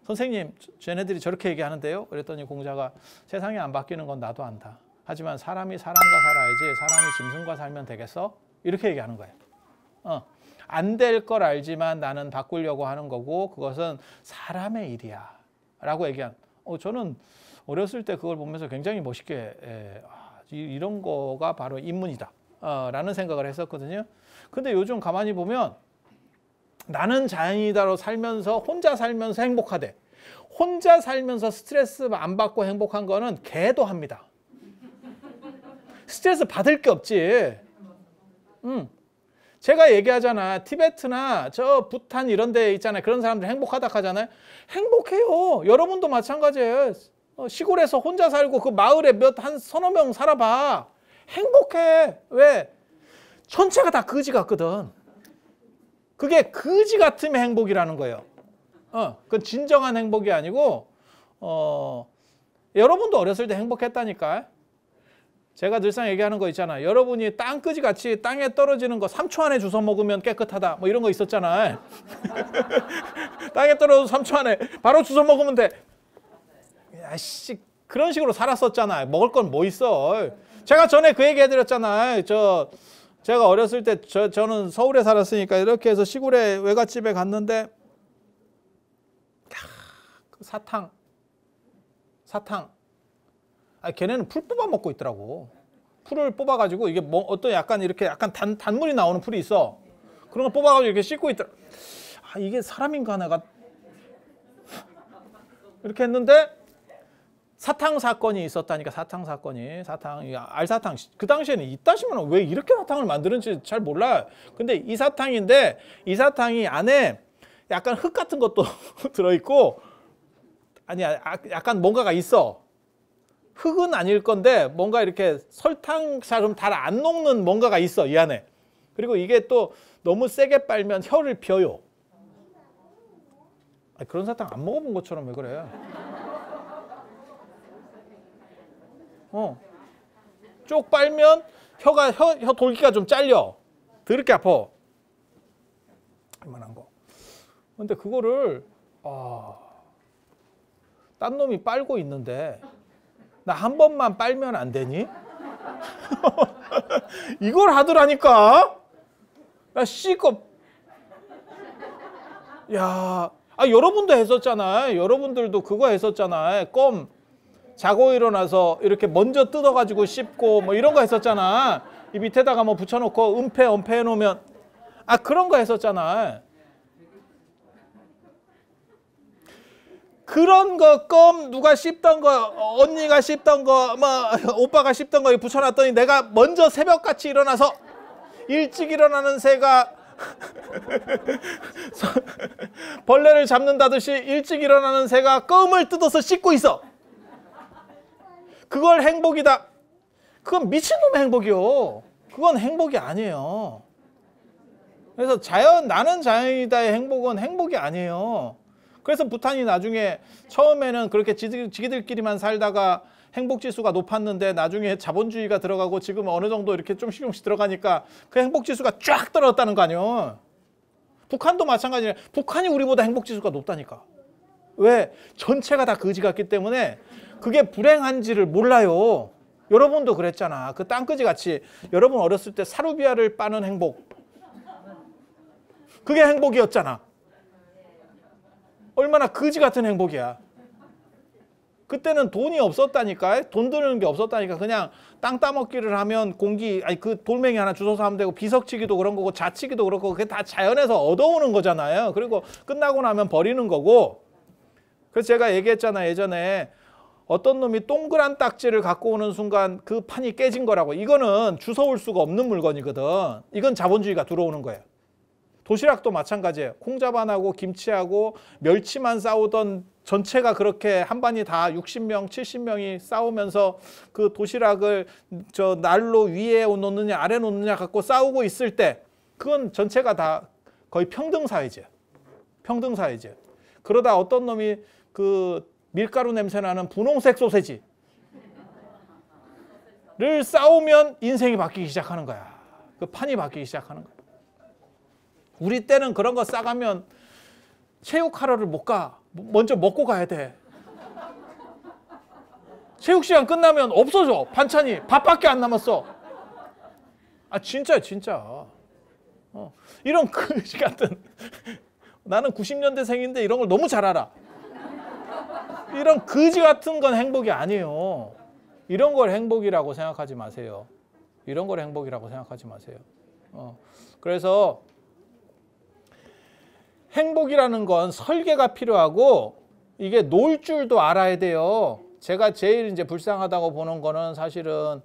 선생님, 쟤네들이 저렇게 얘기하는데요? 그랬더니 공자가 세상이 안 바뀌는 건 나도 안다. 하지만 사람이 사람과 살아야지 사람이 짐승과 살면 되겠어? 이렇게 얘기하는 거예요. 안 될 걸 알지만 나는 바꾸려고 하는 거고 그것은 사람의 일이야 라고 얘기한. 저는 어렸을 때 그걸 보면서 굉장히 멋있게 이런 거가 바로 인문이다 라는 생각을 했었거든요. 근데 요즘 가만히 보면 나는 자연이다로 살면서 혼자 살면서 행복하대. 혼자 살면서 스트레스 안 받고 행복한 거는 개도 합니다. 스트레스 받을 게 없지. 제가 얘기하잖아. 티베트나 저 부탄 이런 데 있잖아요. 그런 사람들 행복하다 하잖아요. 행복해요. 여러분도 마찬가지예요. 시골에서 혼자 살고 그 마을에 한 서너 명 살아봐. 행복해. 왜? 전체가 다 거지 같거든. 그게 거지 같으면 행복이라는 거예요. 그건 진정한 행복이 아니고 여러분도 어렸을 때 행복했다니까. 제가 늘상 얘기하는 거 있잖아요. 여러분이 땅끄지 같이 땅에 떨어지는 거 3초 안에 주워 먹으면 깨끗하다. 뭐 이런 거 있었잖아요. 땅에 떨어져서 3초 안에 바로 주워 먹으면 돼. 야씨, 그런 식으로 살았었잖아요. 먹을 건 뭐 있어. 제가 전에 그 얘기 해드렸잖아요. 제가 어렸을 때 저는 서울에 살았으니까 이렇게 해서 시골에 외갓집에 갔는데 그 사탕. 걔네는 풀 뽑아 먹고 있더라고. 풀을 뽑아가지고 이게 뭐 어떤 약간 이렇게 약간 단물이 나오는 풀이 있어. 그런 걸 뽑아가지고 이렇게 씻고 있더라. 이게 사람인가 내가 이렇게 했는데 사탕 사건이 있었다니까. 사탕 사건이. 알사탕. 그 당시에는 이따 시면 왜 이렇게 사탕을 만드는지 잘 몰라요. 근데 이 사탕인데 이 사탕이 안에 약간 흙 같은 것도 들어있고 아니야 약간 뭔가가 있어. 흙은 아닐 건데 뭔가 이렇게 설탕처럼 잘 안 녹는 뭔가가 있어 이 안에. 그리고 이게 또 너무 세게 빨면 혀를 벼요. 그런 사탕 안 먹어본 것처럼 왜 그래. 쪽 빨면 혀 돌기가 좀 잘려. 더럽게 아파. 이만한 거. 근데 그거를 딴 놈이 빨고 있는데 나 한 번만 빨면 안 되니? 이걸 하더라니까. 야 씨꺼. 야, 여러분도 했었잖아요. 여러분들도 그거 했었잖아요. 껌 자고 일어나서 이렇게 먼저 뜯어가지고 씹고 뭐 이런 거 했었잖아. 이 밑에다가 뭐 붙여놓고 은폐 엄폐 해놓으면 그런 거 했었잖아. 그런 거 껌 누가 씹던 거 언니가 씹던 거 뭐 오빠가 씹던 거 붙여놨더니 내가 먼저 새벽같이 일어나서 일찍 일어나는 새가 벌레를 잡는다듯이 일찍 일어나는 새가 껌을 뜯어서 씹고 있어. 그걸 행복이다. 그건 미친놈의 행복이요. 그건 행복이 아니에요. 그래서 나는 자연이다의 행복은 행복이 아니에요. 그래서 부탄이 나중에 처음에는 그렇게 지기들끼리만 살다가 행복지수가 높았는데 나중에 자본주의가 들어가고 지금 어느 정도 이렇게 조금씩 들어가니까 그 행복지수가 쫙 떨어졌다는 거 아니에요. 북한도 마찬가지예요. 북한이 우리보다 행복지수가 높다니까. 왜? 전체가 다 거지 같기 때문에 그게 불행한지를 몰라요. 여러분도 그랬잖아. 그 땅거지 같이 여러분 어렸을 때 사루비아를 빠는 행복. 그게 행복이었잖아. 얼마나 거지 같은 행복이야. 그때는 돈이 없었다니까. 돈 드는 게 없었다니까. 그냥 땅 따먹기를 하면 그 돌멩이 하나 주워서 하면 되고 비석치기도 그런 거고 자치기도 그렇고 그게 다 자연에서 얻어오는 거잖아요. 그리고 끝나고 나면 버리는 거고. 그래서 제가 얘기했잖아요. 예전에 어떤 놈이 동그란 딱지를 갖고 오는 순간 그 판이 깨진 거라고. 이거는 주워올 수가 없는 물건이거든. 이건 자본주의가 들어오는 거예요. 도시락도 마찬가지예요. 콩자반하고 김치하고 멸치만 싸우던 전체가 그렇게 한 반이 다 60명, 70명이 싸우면서 그 도시락을 저 난로 위에 놓느냐 아래 놓느냐 갖고 싸우고 있을 때 그건 전체가 다 거의 평등사회제예요. 평등사회제. 그러다 어떤 놈이 그 밀가루 냄새 나는 분홍색 소세지를 싸우면 인생이 바뀌기 시작하는 거야. 그 판이 바뀌기 시작하는 거야. 우리 때는 그런 거 싸가면 체육 하러를 못 가. 먼저 먹고 가야 돼. 체육시간 끝나면 없어져. 반찬이 밥밖에 안 남았어. 아 진짜 진짜. 이런 그지 같은 나는 90년대생인데 이런 걸 너무 잘 알아. 이런 그지 같은 건 행복이 아니에요. 이런 걸 행복이라고 생각하지 마세요. 이런 걸 행복이라고 생각하지 마세요. 그래서 행복이라는 건 설계가 필요하고 이게 놀 줄도 알아야 돼요. 제가 제일 이제 불쌍하다고 보는 거는 사실은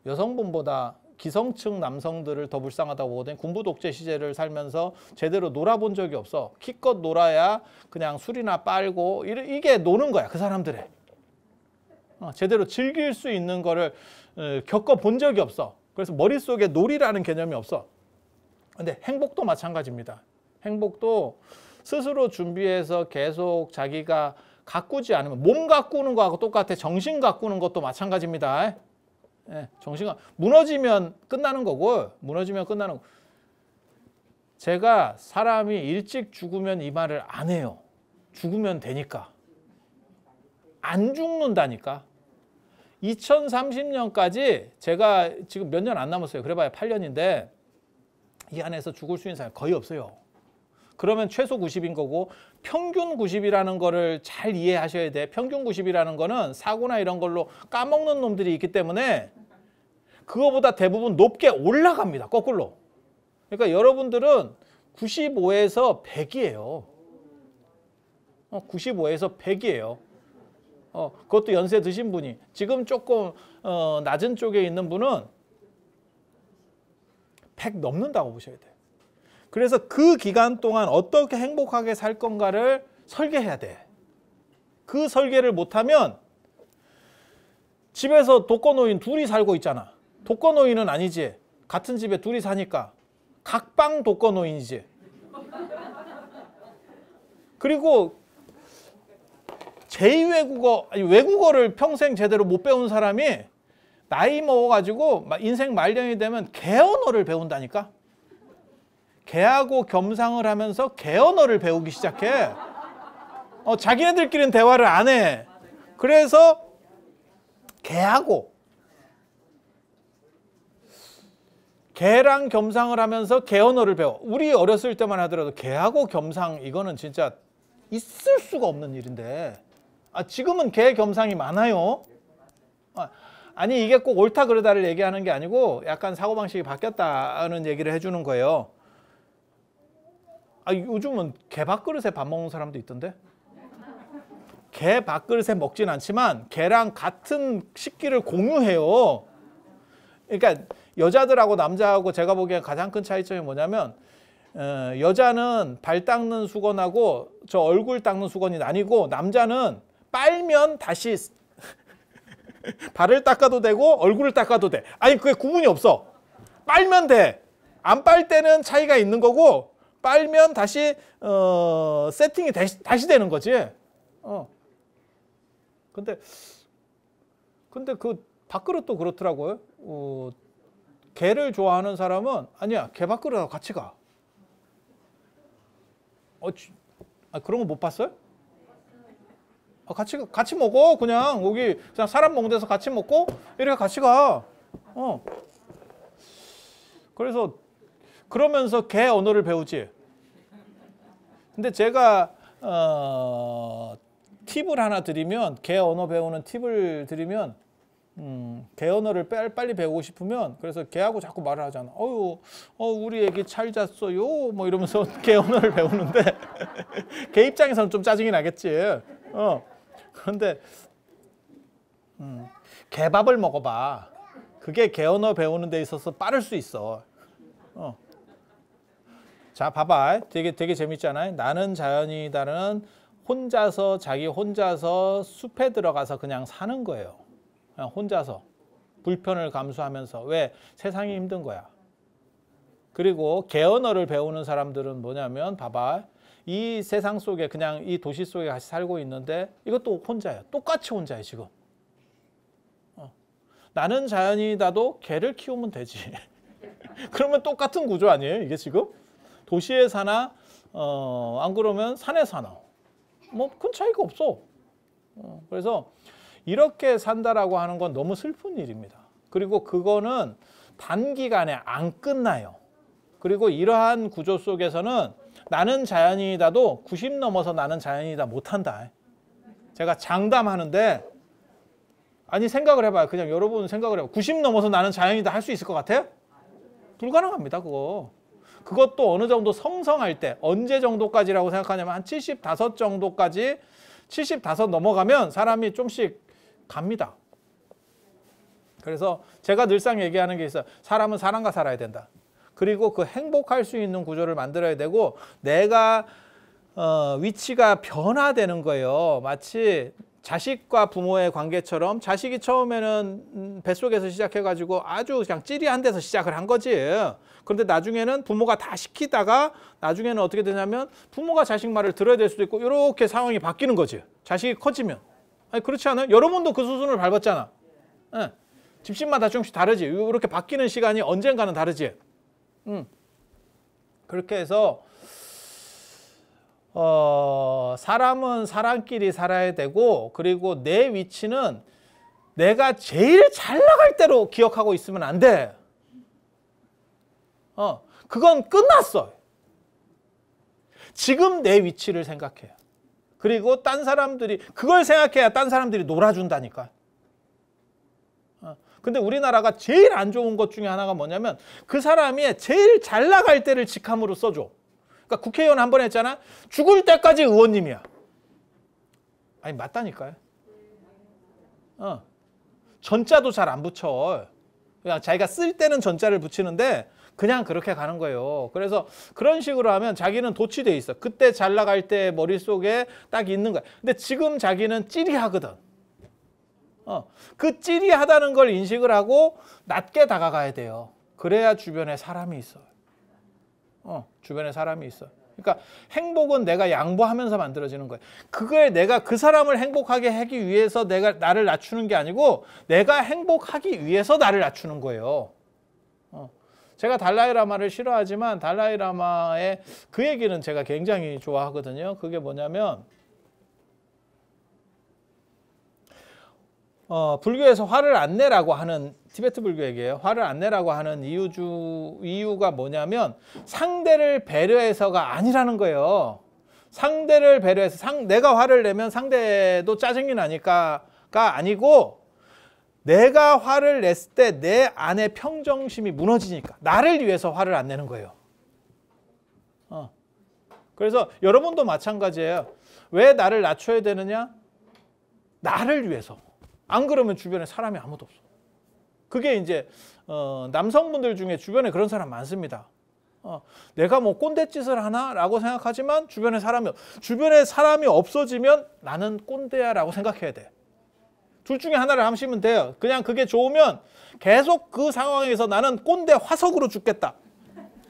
여성분보다 기성층 남성들을 더 불쌍하다고 보거든요. 군부 독재 시절을 살면서 제대로 놀아본 적이 없어. 기껏 놀아야 그냥 술이나 빨고 이게 노는 거야. 그 사람들의. 제대로 즐길 수 있는 거를 겪어본 적이 없어. 그래서 머릿속에 놀이라는 개념이 없어. 근데 행복도 마찬가지입니다. 행복도 스스로 준비해서 계속 자기가 가꾸지 않으면 몸 가꾸는 거하고 똑같아. 정신 가꾸는 것도 마찬가지입니다. 정신가 무너지면 끝나는 거고 무너지면 끝나는 거. 제가 사람이 일찍 죽으면 이 말을 안 해요. 죽으면 되니까. 안 죽는다니까. 2030년까지 제가 지금 몇 년 안 남았어요. 그래봐야 8년인데 이 안에서 죽을 수 있는 사람이 거의 없어요. 그러면 최소 90인 거고 평균 90이라는 거를 잘 이해하셔야 돼. 평균 90이라는 거는 사고나 이런 걸로 까먹는 놈들이 있기 때문에 그거보다 대부분 높게 올라갑니다. 거꾸로. 그러니까 여러분들은 95에서 100이에요. 95에서 100이에요. 그것도 연세 드신 분이. 지금 조금 낮은 쪽에 있는 분은 100 넘는다고 보셔야 돼요. 그래서 그 기간 동안 어떻게 행복하게 살 건가를 설계해야 돼. 그 설계를 못하면 집에서 독거노인 둘이 살고 있잖아. 독거노인은 아니지. 같은 집에 둘이 사니까. 각방 독거노인이지. 그리고 제2외국어, 아니 외국어를 평생 제대로 못 배운 사람이 나이 먹어가지고 인생 말년이 되면 개언어를 배운다니까. 개하고 겸상을 하면서 개언어를 배우기 시작해. 자기네들끼리는 대화를 안 해. 그래서 개하고 개랑 겸상을 하면서 개언어를 배워. 우리 어렸을 때만 하더라도 개하고 겸상 이거는 진짜 있을 수가 없는 일인데 지금은 개 겸상이 많아요. 아니 이게 꼭 옳다 그르다를 얘기하는 게 아니고 약간 사고방식이 바뀌었다는 얘기를 해주는 거예요. 요즘은 개 밥그릇에 밥 먹는 사람도 있던데. 개 밥그릇에 먹진 않지만 개랑 같은 식기를 공유해요. 그러니까 여자들하고 남자하고 제가 보기엔 가장 큰 차이점이 뭐냐면 여자는 발 닦는 수건하고 저 얼굴 닦는 수건이 나뉘고 남자는 빨면 다시 발을 닦아도 되고 얼굴을 닦아도 돼. 아니 그게 구분이 없어. 빨면 돼. 안 빨 때는 차이가 있는 거고 빨면 다시 세팅이 다시 되는 거지. 근데 그 밥그릇도 그렇더라고요. 개를 좋아하는 사람은 아니야 개 밥그릇하고 같이 가. 그런 거 못 봤어요? 같이 먹어. 그냥 여기 그냥 사람 먹는 데서 같이 먹고 이렇게 같이 가. 그래서 그러면서 개 언어를 배우지. 근데 제가 팁을 하나 드리면 개 언어 배우는 팁을 드리면 개 언어를 빨리 배우고 싶으면 그래서 개하고 자꾸 말을 하잖아. 우리 애기 잘 잤어요. 뭐 이러면서 개 언어를 배우는데 개 입장에서는 좀 짜증이 나겠지. 그런데 개밥을 먹어봐. 그게 개 언어 배우는 데 있어서 빠를 수 있어. 자, 봐봐. 되게 재밌잖아요. 나는 자연이다는 자기 혼자서 숲에 들어가서 그냥 사는 거예요. 그냥 혼자서 불편을 감수하면서. 왜? 세상이 힘든 거야. 그리고 개 언어를 배우는 사람들은 뭐냐면 봐봐. 이 세상 속에 그냥 이 도시 속에 같이 살고 있는데 이것도 혼자예요. 똑같이 혼자예요 지금. 나는 자연이다도 개를 키우면 되지. 그러면 똑같은 구조 아니에요 이게 지금? 도시에 사나 안 그러면 산에 사나. 뭐 큰 차이가 없어. 그래서 이렇게 산다라고 하는 건 너무 슬픈 일입니다. 그리고 그거는 단기간에 안 끝나요. 그리고 이러한 구조 속에서는 나는 자연인이다도 90 넘어서 나는 자연인이다 못한다. 제가 장담하는데 아니 생각을 해봐요. 그냥 여러분 생각을 해봐요. 90 넘어서 나는 자연인이다 할 수 있을 것 같아요? 불가능합니다. 그거. 그것도 어느 정도 성성할 때 언제 정도까지라고 생각하냐면 한 75 정도까지 75 넘어가면 사람이 좀씩 갑니다. 그래서 제가 늘상 얘기하는 게 있어요. 사람은 사람과 살아야 된다. 그리고 그 행복할 수 있는 구조를 만들어야 되고 내가 위치가 변화되는 거예요. 마치 자식과 부모의 관계처럼 자식이 처음에는 뱃속에서 시작해가지고 아주 그냥 찌리한 데서 시작을 한 거지. 그런데 나중에는 부모가 다 시키다가 나중에는 어떻게 되냐면 부모가 자식 말을 들어야 될 수도 있고 이렇게 상황이 바뀌는 거지. 자식이 커지면. 아니 그렇지 않아요? 여러분도 그 수순을 밟았잖아. 예. 집집마다 조금씩 다르지. 이렇게 바뀌는 시간이 언젠가는 다르지. 그렇게 해서 사람은 사람끼리 살아야 되고 그리고 내 위치는 내가 제일 잘 나갈 대로 기억하고 있으면 안 돼. 그건 끝났어. 지금 내 위치를 생각해요. 그리고 딴 사람들이 그걸 생각해야 딴 사람들이 놀아준다니까. 근데 우리나라가 제일 안 좋은 것 중에 하나가 뭐냐면 그 사람이 제일 잘 나갈 때를 직함으로 써줘. 그러니까 국회의원 한 번 했잖아. 죽을 때까지 의원님이야. 아니 맞다니까요. 전자도 잘 안 붙여. 그냥 자기가 쓸 때는 전자를 붙이는데 그냥 그렇게 가는 거예요. 그래서 그런 식으로 하면 자기는 도취돼 있어. 그때 잘 나갈 때 머릿속에 딱 있는 거야. 근데 지금 자기는 찌리하거든. 그 찌리하다는 걸 인식을 하고 낮게 다가가야 돼요. 그래야 주변에 사람이 있어요. 주변에 사람이 있어. 그러니까 행복은 내가 양보하면서 만들어지는 거예요. 그걸 내가 그 사람을 행복하게 하기 위해서 내가 나를 낮추는 게 아니고 내가 행복하기 위해서 나를 낮추는 거예요. 제가 달라이라마를 싫어하지만 달라이라마의 그 얘기는 제가 굉장히 좋아하거든요. 그게 뭐냐면 불교에서 화를 안 내라고 하는 티베트 불교 얘기예요. 화를 안 내라고 하는 이유가 뭐냐면 상대를 배려해서가 아니라는 거예요. 상대를 배려해서 내가 화를 내면 상대도 짜증이 나니까가 아니고 내가 화를 냈을 때 내 안의 평정심이 무너지니까 나를 위해서 화를 안 내는 거예요. 그래서 여러분도 마찬가지예요. 왜 나를 낮춰야 되느냐? 나를 위해서. 안 그러면 주변에 사람이 아무도 없어. 그게 이제 남성분들 중에 주변에 그런 사람 많습니다. 내가 뭐 꼰대짓을 하나라고 생각하지만 주변에 사람이 없어지면 나는 꼰대야라고 생각해야 돼. 둘 중에 하나를 하시면 돼요. 그냥 그게 좋으면 계속 그 상황에서 나는 꼰대 화석으로 죽겠다.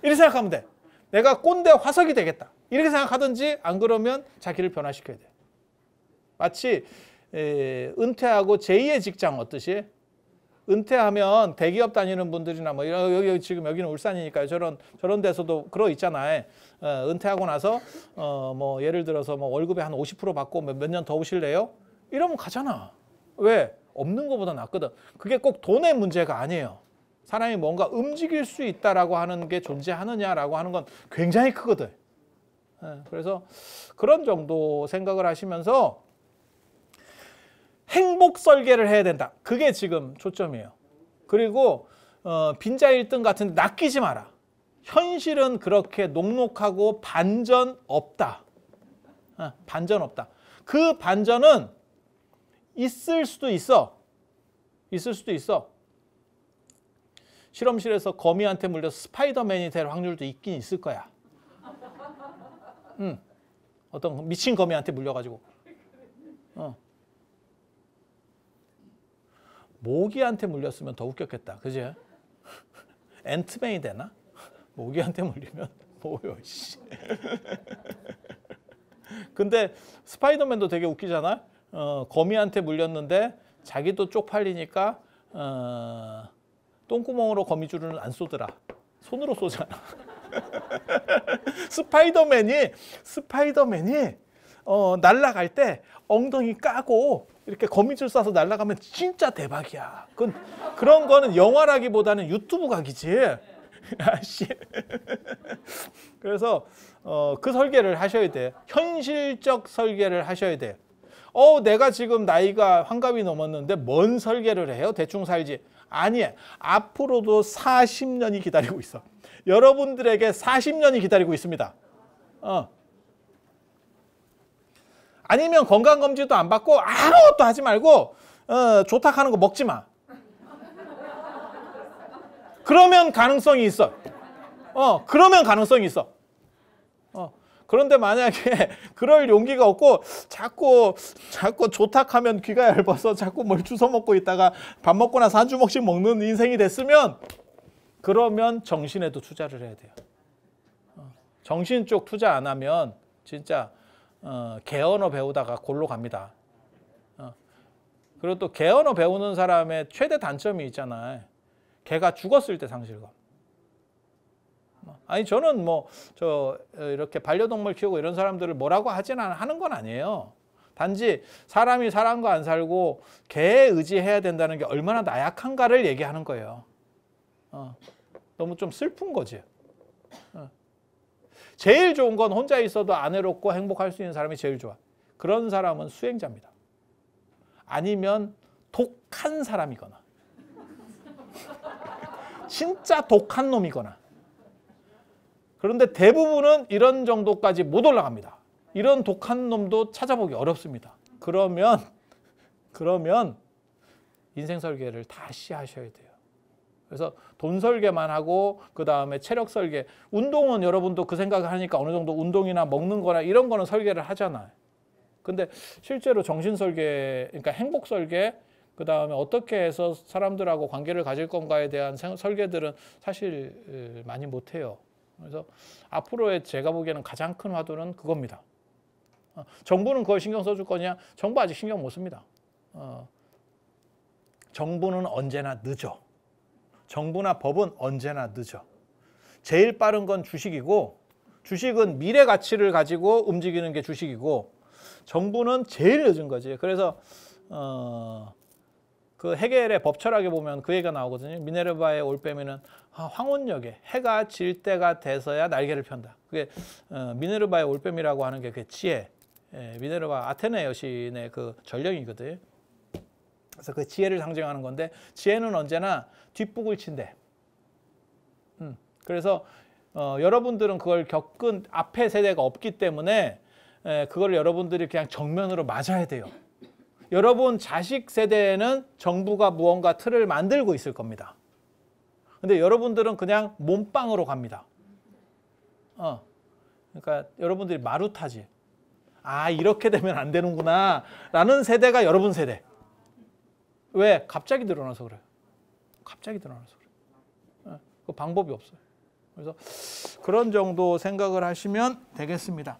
이렇게 생각하면 돼. 내가 꼰대 화석이 되겠다. 이렇게 생각하든지 안 그러면 자기를 변화시켜야 돼. 마치 은퇴하고 제2의 직장 어떠시? 은퇴하면 대기업 다니는 분들이나 뭐 여기 지금 여기는 울산이니까요. 저런 데서도 그러 있잖아요. 은퇴하고 나서 뭐 예를 들어서 뭐 월급에 한 50% 받고 몇 년 더 오실래요? 이러면 가잖아. 왜? 없는 것보다 낫거든. 그게 꼭 돈의 문제가 아니에요. 사람이 뭔가 움직일 수 있다라고 하는 게 존재하느냐라고 하는 건 굉장히 크거든. 그래서 그런 정도 생각을 하시면서 행복 설계를 해야 된다. 그게 지금 초점이에요. 그리고 빈자 1등 같은 데 낚이지 마라. 현실은 그렇게 녹록하고 반전 없다. 반전 없다. 그 반전은 있을 수도 있어. 있을 수도 있어. 실험실에서 거미한테 물려서 스파이더맨이 될 확률도 있긴 있을 거야. 어떤 미친 거미한테 물려가지고. 모기한테 물렸으면 더 웃겼겠다. 그지? 앤트맨이 되나? 모기한테 물리면 뭐요, 씨. 근데 스파이더맨도 되게 웃기잖아. 거미한테 물렸는데 자기도 쪽팔리니까 똥구멍으로 거미줄을 안 쏘더라. 손으로 쏘잖아. 스파이더맨이 날아갈 때 엉덩이 까고 이렇게 거미줄 쏴서 날아가면 진짜 대박이야. 그런 거는 영화라기보다는 유튜브 각이지. 아씨. 그래서 그 설계를 하셔야 돼요. 현실적 설계를 하셔야 돼요. 내가 지금 나이가 환갑이 넘었는데 뭔 설계를 해요? 대충 살지. 아니에요. 앞으로도 40년이 기다리고 있어. 여러분들에게 40년이 기다리고 있습니다. 아니면 건강검진도 안 받고 아무것도 하지 말고 조탁하는 거 먹지 마. 그러면 가능성이 있어. 그러면 가능성이 있어. 그런데 만약에 그럴 용기가 없고 자꾸 조탁하면 귀가 얇아서 자꾸 뭘 주워 먹고 있다가 밥 먹고 나서 한 주먹씩 먹는 인생이 됐으면 그러면 정신에도 투자를 해야 돼요. 정신 쪽 투자 안 하면 진짜 개언어 배우다가 골로 갑니다. 그리고 또 개언어 배우는 사람의 최대 단점이 있잖아요. 걔가 죽었을 때 상실감. 아니 저는 이렇게 반려동물 키우고 이런 사람들을 뭐라고 하는 건 아니에요. 단지 사람이 사람과 안 살고 개에 의지해야 된다는 게 얼마나 나약한가를 얘기하는 거예요. 너무 좀 슬픈 거지. 제일 좋은 건 혼자 있어도 안 외롭고 행복할 수 있는 사람이 제일 좋아. 그런 사람은 수행자입니다. 아니면 독한 사람이거나 진짜 독한 놈이거나. 그런데 대부분은 이런 정도까지 못 올라갑니다. 이런 독한 놈도 찾아보기 어렵습니다. 그러면 인생 설계를 다시 하셔야 돼요. 그래서 돈 설계만 하고 그 다음에 체력 설계. 운동은 여러분도 그 생각을 하니까 어느 정도 운동이나 먹는 거나 이런 거는 설계를 하잖아요. 근데 실제로 정신 설계, 그러니까 행복 설계, 그 다음에 어떻게 해서 사람들하고 관계를 가질 건가에 대한 설계들은 사실 많이 못해요. 그래서 앞으로의 제가 보기에는 가장 큰 화두는 그겁니다. 정부는 그걸 신경 써줄 거냐? 정부 아직 신경 못 씁니다. 정부는 언제나 늦어. 정부나 법은 언제나 늦어. 제일 빠른 건 주식이고, 주식은 미래 가치를 가지고 움직이는 게 주식이고, 정부는 제일 늦은 거지. 그래서 그 헤겔의 법철학에 보면 그 얘기가 나오거든요. 미네르바의 올빼미는 황혼역에 해가 질 때가 돼서야 날개를 편다. 그게 미네르바의 올빼미라고 하는 게 그 지혜. 미네르바 아테네 여신의 그 전령이거든요. 그래서 그 지혜를 상징하는 건데 지혜는 언제나 뒷북을 친대. 그래서 여러분들은 그걸 겪은 앞에 세대가 없기 때문에 그걸 여러분들이 그냥 정면으로 맞아야 돼요. 여러분 자식 세대에는 정부가 무언가 틀을 만들고 있을 겁니다. 근데 여러분들은 그냥 몸빵으로 갑니다. 그러니까 여러분들이 마루타지. 이렇게 되면 안 되는구나 라는 세대가 여러분 세대. 왜? 갑자기 늘어나서 그래요. 갑자기 늘어나서 그래요. 그 방법이 없어요. 그래서 그런 정도 생각을 하시면 되겠습니다.